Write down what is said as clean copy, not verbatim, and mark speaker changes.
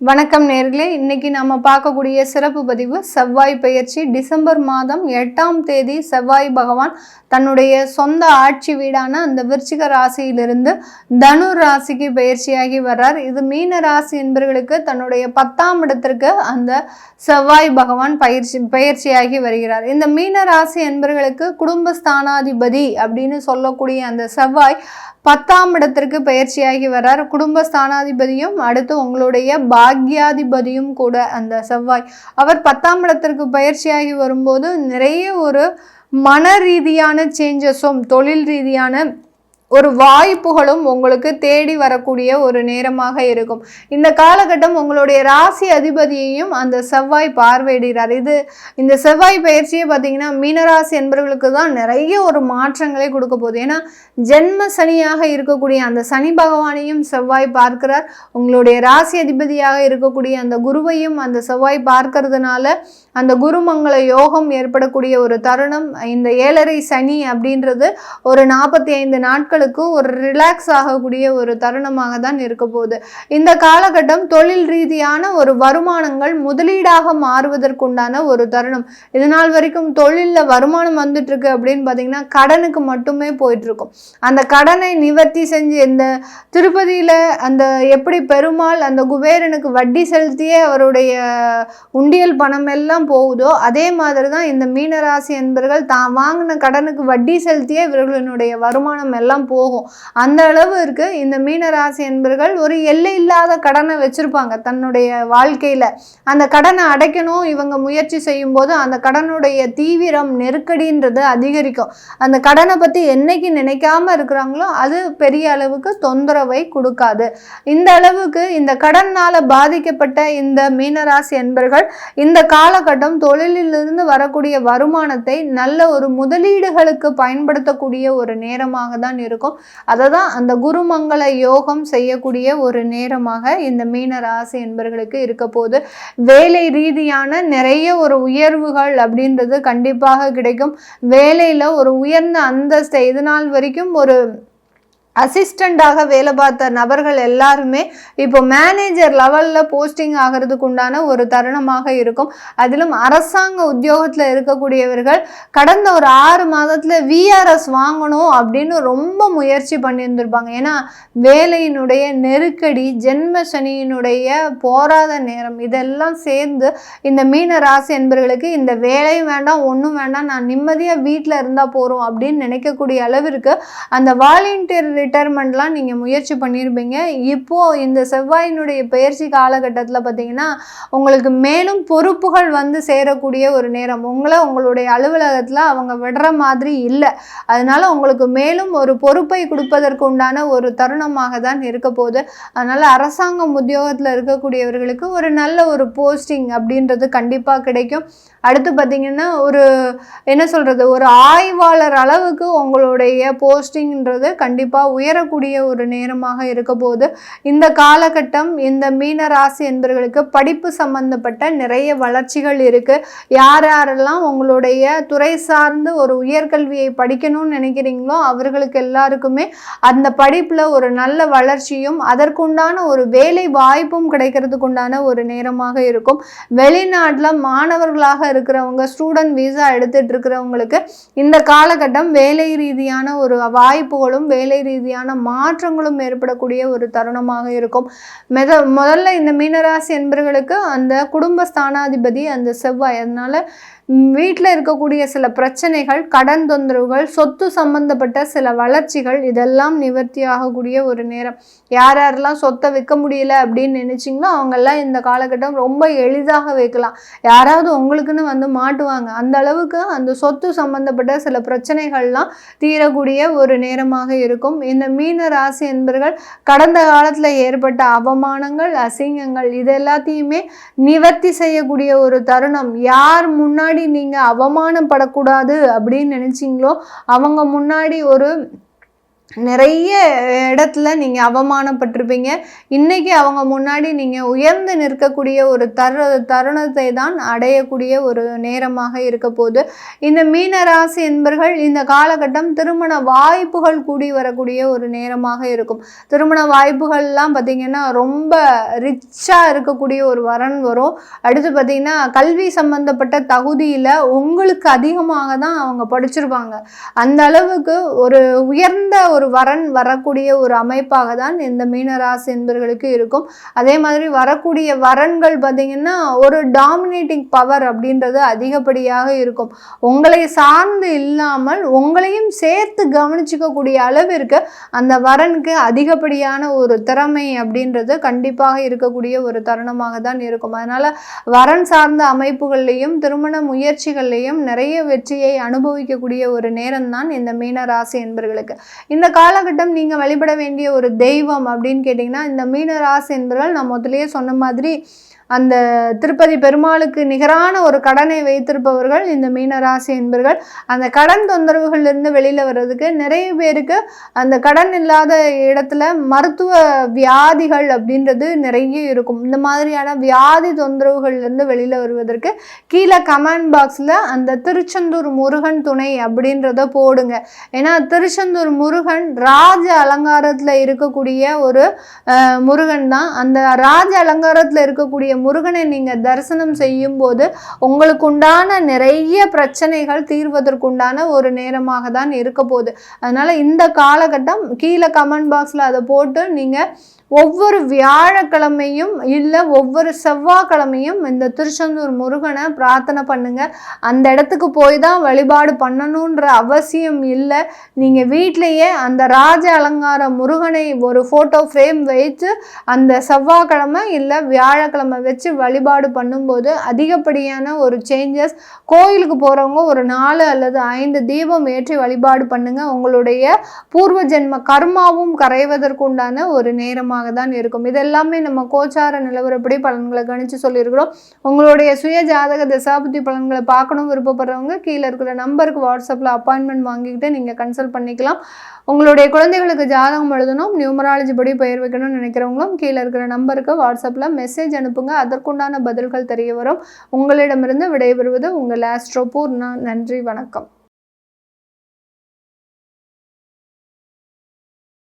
Speaker 1: வணக்கம் நேர்களே, இன்னைக்கு நாம பார்க்கக்கூடிய சிறப்பு பதிவு செவ்வாய் பெயர்ச்சி. டிசம்பர் மாதம் 8ஆம் தேதி செவ்வாய் பகவான் தன்னுடைய சொந்த ஆட்சி வீடான அந்த விருச்சிக ராசியிலிருந்து தனு ராசிக்கு பயிற்சியாகி வர்றார். இது மீன ராசி என்பவர்களுக்கு தன்னுடைய 10ஆம் இடத்திற்கு அந்த செவ்வாய் பகவான் பயிற்சியாகி வருகிறார். இந்த மீன ராசி என்பவர்களுக்கு குடும்பஸ்தானாதிபதி அப்படின்னு சொல்லக்கூடிய அந்த செவ்வாய் 10ஆம் இடத்திற்கு பயிற்சியாகி வர்றார். குடும்பஸ்தானாதிபதியும் அடுத்து உங்களுடைய பாக்யாதிபதியும் கூட அந்த செவ்வாய். அவர் 10ஆம் இடத்திற்கு பயிற்சியாகி வரும்போது நிறைய ஒரு மன ரீதியான சேஞ்சஸும் தொழில் ரீதியான ஒரு வாய்ப்புகளும் உங்களுக்கு தேடி வரக்கூடிய ஒரு நேரமாக இருக்கும். இந்த காலகட்டம் உங்களுடைய ராசி அதிபதியையும் அந்த செவ்வாய் பார்வையிடுகிறார். இந்த செவ்வாய் பயிற்சியை பார்த்தீங்கன்னா மீனராசி என்பவர்களுக்கு தான் நிறைய ஒரு மாற்றங்களை கொடுக்க போகுது. ஏன்னா ஜென்ம சனியாக இருக்கக்கூடிய அந்த சனி பகவானையும் செவ்வாய் பார்க்கிறார். உங்களுடைய ராசி அதிபதியாக இருக்கக்கூடிய அந்த குருவையும் அந்த செவ்வாய் பார்க்கறதுனால அந்த குருமங்கள யோகம் ஏற்படக்கூடிய ஒரு தருணம். இந்த 7.5 சனி அப்படின்றது ஒரு 45 நாட்களுக்கு ஒரு ரிலாக்ஸ் ஆகக்கூடிய ஒரு தருணமாக தான் இருக்க போகுது. இந்த காலகட்டம் தொழில் ரீதியான ஒரு வருமானங்கள் முதலீடாக மாறுவதற்குண்டான ஒரு தருணம். இதனால் வரைக்கும் தொழிலில் வருமானம் வந்துட்டு இருக்கு அப்படின்னு பார்த்தீங்கன்னா கடனுக்கு மட்டுமே போயிட்டு இருக்கும். அந்த கடனை நிவர்த்தி செஞ்சு இந்த திருப்பதியில் அந்த எப்படி பெருமாள் அந்த குபேரனுக்கு வட்டி செலுத்தியே அவருடைய உண்டியல் பணம் எல்லாம் போகுதோ அதே மாதிரி தான் இந்த மீனராசி என்பவர்கள் தான் வாங்கின கடனுக்கு வட்டி செலுத்தியே இவர்களுடைய வருமானம் எல்லாம் போகும். அந்த அளவுக்கு இந்த மீனராசி என்பவர்கள் ஒரு எல்லை இல்லாத கடனை வச்சிருப்பாங்க தன்னுடைய வாழ்க்கையில. அந்த கடனை அடைக்கணும் இவங்க முயற்சி செய்யும் போது அந்த கடனுடைய தீவிரம் நெருக்கடின்றது அதிகரிக்கும். அந்த கடனை பத்தி என்னைக்கு நினைக்காம இருக்கிறாங்களோ அது பெரிய அளவுக்கு தொந்தரவை கொடுக்காது. இந்த அளவுக்கு இந்த கடனால பாதிக்கப்பட்ட இந்த மீனராசி என்பவர்கள் இந்த காலகட்டம் தொழிலிலிருந்து வரக்கூடிய வருமானத்தை நல்ல ஒரு முதலீடுகளுக்கு பயன்படுத்தக்கூடிய ஒரு நேரமாக தான் இருக்கும். அதை தான் அந்த குருமங்கள யோகம் செய்யக்கூடிய ஒரு நேரமாக இந்த மீன ராசி என்பவர்களுக்கு இருக்க போது. வேலை ரீதியான நிறைய ஒரு உயர்வுகள் அப்படின்றது கண்டிப்பாக கிடைக்கும். வேலையில ஒரு உயர்ந்த அந்தஸ்தை இது நாள் வரைக்கும் ஒரு அசிஸ்டண்டாக வேலை பார்த்த நபர்கள் எல்லாருமே இப்போ மேனேஜர் லெவலில் போஸ்டிங் ஆகிறதுக்கு உண்டான ஒரு தருணமாக இருக்கும். அதிலும் அரசாங்க உத்தியோகத்தில் இருக்கக்கூடியவர்கள் கடந்த ஒரு 6 மாதத்தில் விஆர்எஸ் வாங்கணும் அப்படின்னு ரொம்ப முயற்சி பண்ணியிருந்திருப்பாங்க. ஏன்னா வேலையினுடைய நெருக்கடி, ஜென்ம சனியினுடைய போராத நேரம் இதெல்லாம் சேர்ந்து இந்த மீன ராசி என்பவர்களுக்கு இந்த வேலையும் வேண்டாம் ஒன்றும் வேண்டாம், நான் நிம்மதியாக வீட்டில் இருந்தால் போகிறோம் அப்படின்னு நினைக்கக்கூடிய அளவிற்கு அந்த வாலண்டியர் ரிட்டையர்மெண்ட்லாம் நீங்கள் முயற்சி பண்ணியிருப்பீங்க. இப்போது இந்த செவ்வாயினுடைய பயிற்சி காலகட்டத்தில் பார்த்தீங்கன்னா உங்களுக்கு மேலும் பொறுப்புகள் வந்து சேரக்கூடிய ஒரு நேரம். உங்களுடைய அலுவலகத்தில் அவங்க விடுற மாதிரி இல்லை. அதனால உங்களுக்கு மேலும் ஒரு பொறுப்பை கொடுப்பதற்கு உண்டான ஒரு தருணமாக தான் இருக்க போகுது. அதனால் அரசாங்கம் உத்தியோகத்தில் இருக்கக்கூடியவர்களுக்கு ஒரு நல்ல ஒரு போஸ்டிங் அப்படின்றது கண்டிப்பாக கிடைக்கும். அடுத்து பார்த்தீங்கன்னா ஒரு என்ன சொல்கிறது, ஒரு ஆய்வாளர் அளவுக்கு உங்களுடைய போஸ்டிங்ன்றது கண்டிப்பாக உயரக்கூடிய ஒரு நேரமாக இருக்க போது. இந்த காலகட்டம் இந்த மீன ராசி என்பவர்களுக்கு படிப்பு சம்பந்தப்பட்ட நிறைய வளர்ச்சிகள் இருக்கு. யாரெல்லாம் உங்களுடைய துறை சார்ந்து ஒரு உயர்கல்வியை படிக்கணும்னு நினைக்கிறீங்களோ அவர்களுக்கு எல்லாருக்குமே அந்த படிப்புல ஒரு நல்ல வளர்ச்சியும் அதற்குண்டான ஒரு வேலை வாய்ப்பும் கிடைக்கிறதுக்கு உண்டான ஒரு நேரமாக இருக்கும். வெளிநாட்டில் மாணவர்களாக இருக்கிறவங்க, ஸ்டூடெண்ட் வீசா எடுத்துட்டு இருக்கிறவங்களுக்கு இந்த காலகட்டம் வேலை ரீதியான ஒரு வாய்ப்புகளும் வேலை ரீதியான மாற்றங்களும் ஏற்படக்கூடிய ஒரு தருணமாக இருக்கும். முதல்ல இந்த மீனராசி என்பவர்களுக்கு அந்த குடும்பஸ்தானாதிபதி அந்த செவ்வாய். அதனால வீட்டில் இருக்கக்கூடிய சில பிரச்சனைகள், கடன் தொந்தரவுகள், சொத்து சம்பந்தப்பட்ட சில வளர்ச்சிகள் இதெல்லாம் நிவர்த்தி ஆகக்கூடிய ஒரு நேரம். யாரெல்லாம் சொத்தை விற்க முடியல அப்படின்னு நினைச்சிங்களோ அவங்கெல்லாம் இந்த காலகட்டம் ரொம்ப எளிதாக வைக்கலாம். யாராவது உங்களுக்குன்னு வந்து மாட்டுவாங்க. அந்த அளவுக்கு அந்த சொத்து சம்பந்தப்பட்ட சில பிரச்சனைகள்லாம் தீரக்கூடிய ஒரு நேரமாக இருக்கும். இந்த மீன ராசி என்பவர்கள் கடந்த காலத்தில் ஏற்பட்ட அவமானங்கள், அசிங்கங்கள் இது எல்லாத்தையுமே நிவர்த்தி செய்யக்கூடிய ஒரு தருணம். யார் முன்னாடி நீங்க அவமானப்படக்கூடாது அப்படின்னு நினைச்சீங்களோ அவங்க முன்னாடி ஒரு நிறைய இடத்துல நீங்கள் அவமானப்பட்டிருப்பீங்க. இன்றைக்கி அவங்க முன்னாடி நீங்கள் உயர்ந்து நிற்கக்கூடிய ஒரு தருணத்தை தான் அடையக்கூடிய ஒரு நேரமாக இருக்க போகுது. இந்த மீனராசி என்பர்கள் இந்த காலகட்டம் திருமண வாய்ப்புகள் கூடி வரக்கூடிய ஒரு நேரமாக இருக்கும். திருமண வாய்ப்புகள்லாம் பார்த்திங்கன்னா ரொம்ப ரிச்சாக இருக்கக்கூடிய ஒரு வரன் வரும். அடுத்து பார்த்திங்கன்னா கல்வி சம்பந்தப்பட்ட தகுதியில் உங்களுக்கு அதிகமாக தான் அவங்க படிச்சிருப்பாங்க. அந்த அளவுக்கு ஒரு உயர்ந்த ஒரு வரன் வரக்கூடிய ஒரு அமைப்பாக தான் இந்த மீனராசி என்பர்களுக்கு இருக்கும். அதே மாதிரி வரக்கூடிய வரன்கள் பார்த்திங்கன்னா ஒரு டாமினேட்டிங் பவர் அப்படின்றது அதிகப்படியாக இருக்கும். உங்களை சார்ந்து இல்லாமல் உங்களையும் சேர்த்து கவனிச்சிக்கக்கூடிய அளவிற்கு அந்த வரனுக்கு அதிகப்படியான ஒரு திறமை அப்படின்றது கண்டிப்பாக இருக்கக்கூடிய ஒரு தருணமாக தான் இருக்கும். அதனால் வரன் சார்ந்த அமைப்புகள்லையும் திருமண முயற்சிகள்லையும் நிறைய வெற்றியை அனுபவிக்கக்கூடிய ஒரு நேரம் தான் இந்த மீனராசி என்பர்களுக்கு. இந்த காலகட்டம் நீங்கள் வழிபட வேண்டிய ஒரு தெய்வம் அப்படின்னு கேட்டிங்கன்னா இந்த மீனராசி என்பவர்கள் நான் முதலியே சொன்ன மாதிரி அந்த திருப்பதி பெருமாளுக்கு நிகரான ஒரு கடனை வைத்திருப்பவர்கள் இந்த மீனராசி என்பவர்கள். அந்த கடன் தொந்தரவுகளிலிருந்து வெளியில் வர்றதுக்கு நிறைய பேருக்கு அந்த கடன் இல்லாத இடத்துல மருத்துவ வியாதிகள் அப்படின்றது நிறைய இருக்கும். இந்த மாதிரியான வியாதி தொந்தரவுகள்லேருந்து வெளியில் வருவதற்கு கீழே கமெண்ட் பாக்ஸில் அந்த திருச்செந்தூர் முருகன் துணை அப்படின்றத போடுங்க. ஏன்னா திருச்செந்தூர் முருகன் ராஜ அலங்காரத்தில் இருக்கக்கூடிய ஒரு முருகன் தான். அந்த ராஜ அலங்காரத்தில் இருக்கக்கூடிய முருகனை நீங்கள் தரிசனம் செய்யும் போது உங்களுக்கு உண்டான நிறைய பிரச்சனைகள் தீர்வதற்குண்டான ஒரு நேரமாக தான் இருக்க போகுது. அதனால் இந்த காலகட்டம் கீழே கமெண்ட் பாக்ஸில் அதை போட்டு நீங்கள் ஒவ்வொரு வியாழக்கிழமையும் இல்லை ஒவ்வொரு செவ்வாய்க்கிழமையும் இந்த திருச்செந்தூர் முருகனை பிரார்த்தனை பண்ணுங்க. அந்த இடத்துக்கு போய் தான் வழிபாடு பண்ணணுன்ற அவசியம் இல்லை. நீங்கள் வீட்டிலையே அந்த ராஜ அலங்கார முருகனை ஒரு ஃபோட்டோ ஃப்ரேம் வைத்து அந்த செவ்வாய்க்கிழமை இல்லை வியாழக்கிழமை வச்சு வழிபாடு பண்ணும்போது அதிகப்படியான ஒரு சேஞ்சஸ். கோயிலுக்கு போகிறவங்க ஒரு 4 அல்லது 5 தீபம் ஏற்றி வழிபாடு பண்ணுங்க. உங்களுடைய பூர்வ ஜென்ம கர்மாவும் கரைவதற்குண்டான ஒரு நேரமாக தான் இருக்கும். இதெல்லாமே நம்ம கோச்சார நிலவரப்படி பலன்களை கணிச்சு சொல்லியிருக்கிறோம். உங்களுடைய சுய ஜாதக தசாபுத்தி பலன்களை பார்க்கணும் விருப்பப்படுறவங்க கீழே இருக்கிற நம்பருக்கு வாட்ஸ்அப்பில் அப்பாயின்மெண்ட் வாங்கிக்கிட்டு நீங்கள் கன்சல்ட் பண்ணிக்கலாம். உங்களுடைய குழந்தைகளுக்கு ஜாதகம் எழுதணும், நியூமராலஜி படி பெயர் வைக்கணும்னு நினைக்கிறவங்களும் கீழே இருக்கிற நம்பருக்கு வாட்ஸ்அப்பில் மெசேஜ் அனுப்புங்க. அதற்குண்டான பதில்கள் தெரிய வரும். உங்களிடமிருந்து விடைபெறுவது உங்கள் ஆஸ்ட்ரோ பூர்ணா. நன்றி, வணக்கம்.